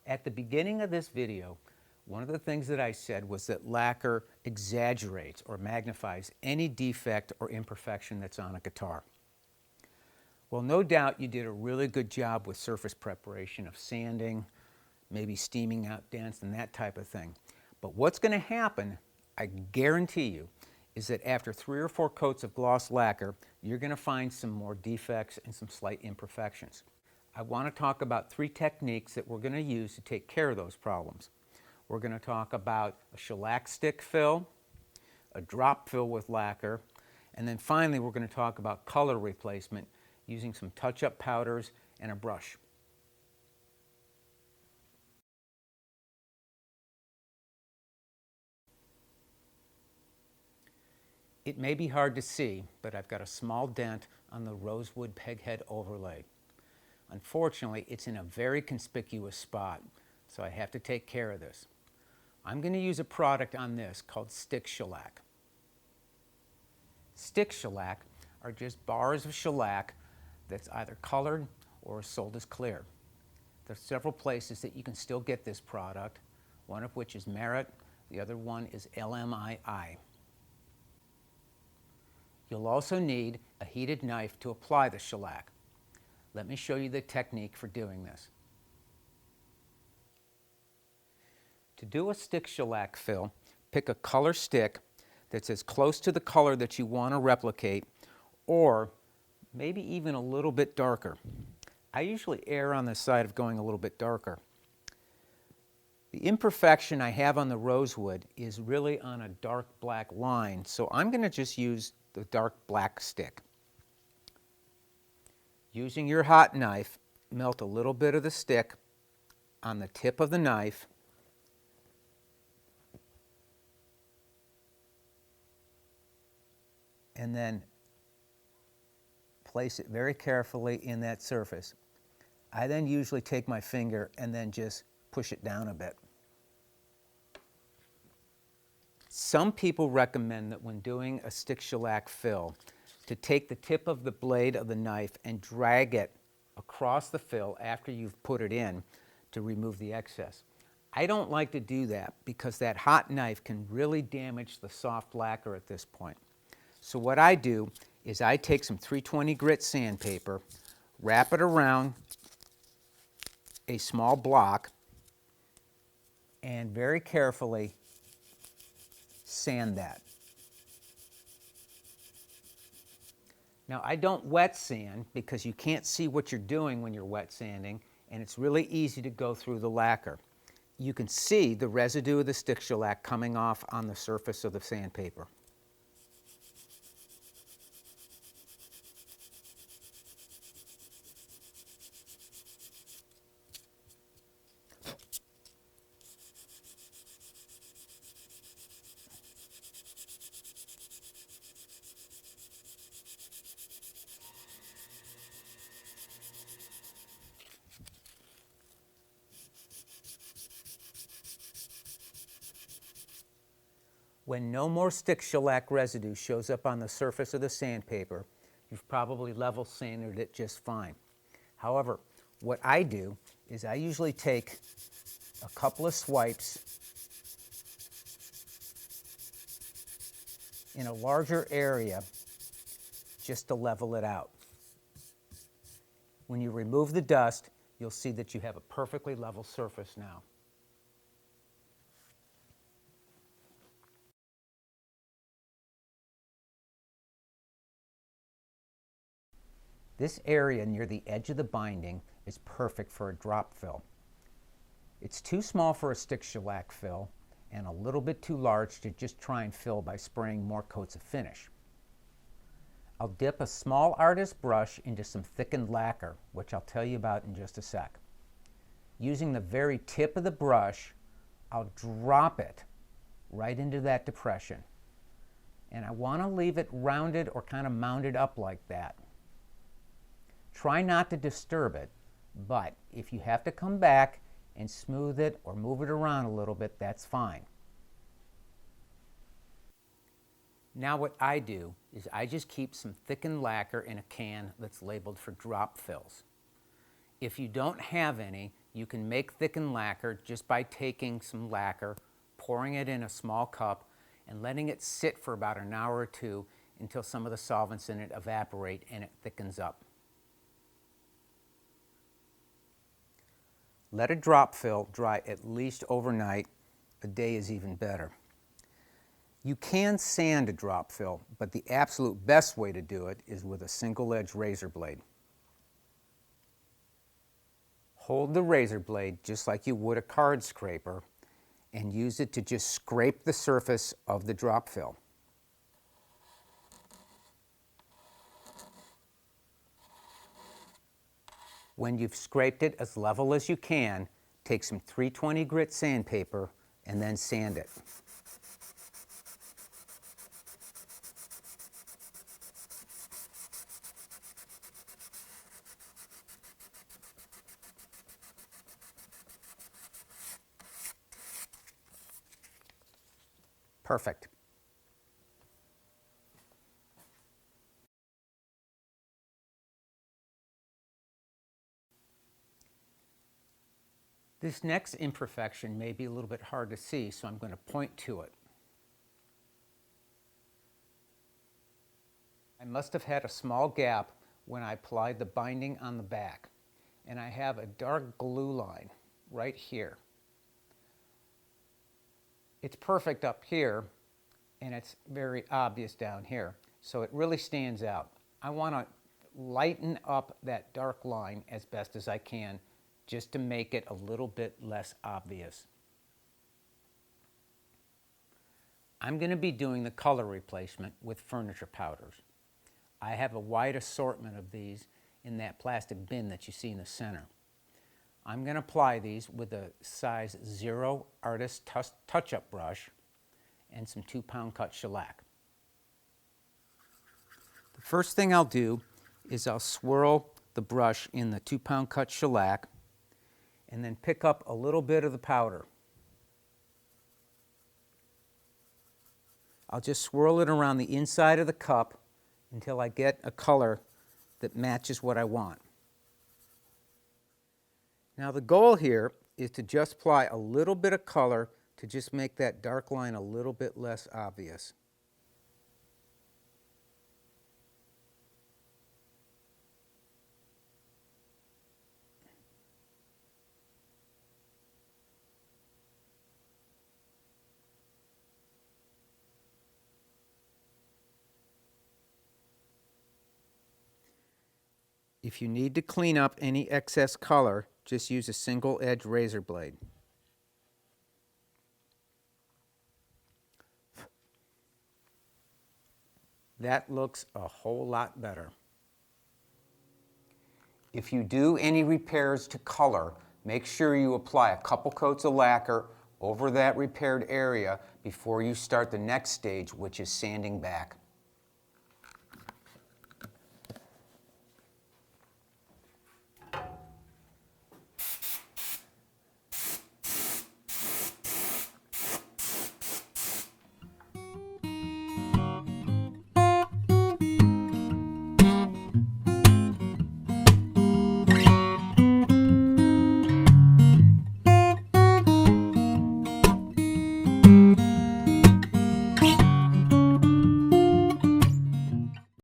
At the beginning of this video, one of the things that I said was that lacquer exaggerates or magnifies any defect or imperfection that's on a guitar. Well, no doubt you did a really good job with surface preparation of sanding, maybe steaming out dents and that type of thing. But what's going to happen, I guarantee you, is that after 3 or 4 coats of gloss lacquer, you're going to find some more defects and some slight imperfections. I want to talk about 3 techniques that we're going to use to take care of those problems. We're going to talk about a shellac stick fill, a drop fill with lacquer, and then finally we're going to talk about color replacement using some touch-up powders and a brush. It may be hard to see, but I've got a small dent on the rosewood peghead overlay. Unfortunately, it's in a very conspicuous spot, so I have to take care of this. I'm going to use a product on this called stick shellac. Stick shellac are just bars of shellac that's either colored or sold as clear. There's several places that you can still get this product, one of which is Merit, the other one is LMII. You'll also need a heated knife to apply the shellac. Let me show you the technique for doing this. To do a stick shellac fill, pick a color stick that's as close to the color that you want to replicate, or maybe even a little bit darker. I usually err on the side of going a little bit darker. The imperfection I have on the rosewood is really on a dark black line, so I'm going to just use the dark black stick. Using your hot knife, melt a little bit of the stick on the tip of the knife, and then place it very carefully in that surface. I then usually take my finger and then just push it down a bit. Some people recommend that when doing a stick shellac fill, to take the tip of the blade of the knife and drag it across the fill after you've put it in to remove the excess. I don't like to do that because that hot knife can really damage the soft lacquer at this point. So what I do is I take some 320 grit sandpaper, wrap it around a small block, and very carefully sand that. Now, I don't wet sand because you can't see what you're doing when you're wet sanding, and it's really easy to go through the lacquer. You can see the residue of the stick shellac coming off on the surface of the sandpaper. When no more stick shellac residue shows up on the surface of the sandpaper, you've probably level sanded it just fine. However, what I do is I usually take a couple of swipes in a larger area just to level it out. When you remove the dust, you'll see that you have a perfectly level surface now. This area near the edge of the binding is perfect for a drop fill. It's too small for a stick shellac fill and a little bit too large to just try and fill by spraying more coats of finish. I'll dip a small artist brush into some thickened lacquer, which I'll tell you about in just a sec. Using the very tip of the brush, I'll drop it right into that depression. And I want to leave it rounded or kind of mounded up like that. Try not to disturb it, but if you have to come back and smooth it or move it around a little bit, that's fine. Now what I do is I just keep some thickened lacquer in a can that's labeled for drop fills. If you don't have any, You can make thickened lacquer just by taking some lacquer, pouring it in a small cup, and letting it sit for about an hour or two until some of the solvents in it evaporate and it thickens up. Let a drop fill dry at least overnight. A day is even better. You can sand a drop fill, but the absolute best way to do it is with a single-edged razor blade. Hold the razor blade just like you would a card scraper and use it to just scrape the surface of the drop fill. When you've scraped it as level as you can, take some 320 grit sandpaper and then sand it. Perfect. This next imperfection may be a little bit hard to see, so I'm going to point to it. I must have had a small gap when I applied the binding on the back, and I have a dark glue line right here. It's perfect up here, and it's very obvious down here, so it really stands out. I want to lighten up that dark line as best as I can, just to make it a little bit less obvious. I'm going to be doing the color replacement with furniture powders. I have a wide assortment of these in that plastic bin that you see in the center. I'm going to apply these with a size 0 Artist touch-up brush and some 2-pound cut shellac. The first thing I'll do is I'll swirl the brush in the 2-pound cut shellac and then pick up a little bit of the powder. I'll just swirl it around the inside of the cup until I get a color that matches what I want. Now the goal here is to just apply a little bit of color to just make that dark line a little bit less obvious. If you need to clean up any excess color, just use a single-edged razor blade. That looks a whole lot better. If you do any repairs to color, make sure you apply a couple coats of lacquer over that repaired area before you start the next stage, which is sanding back.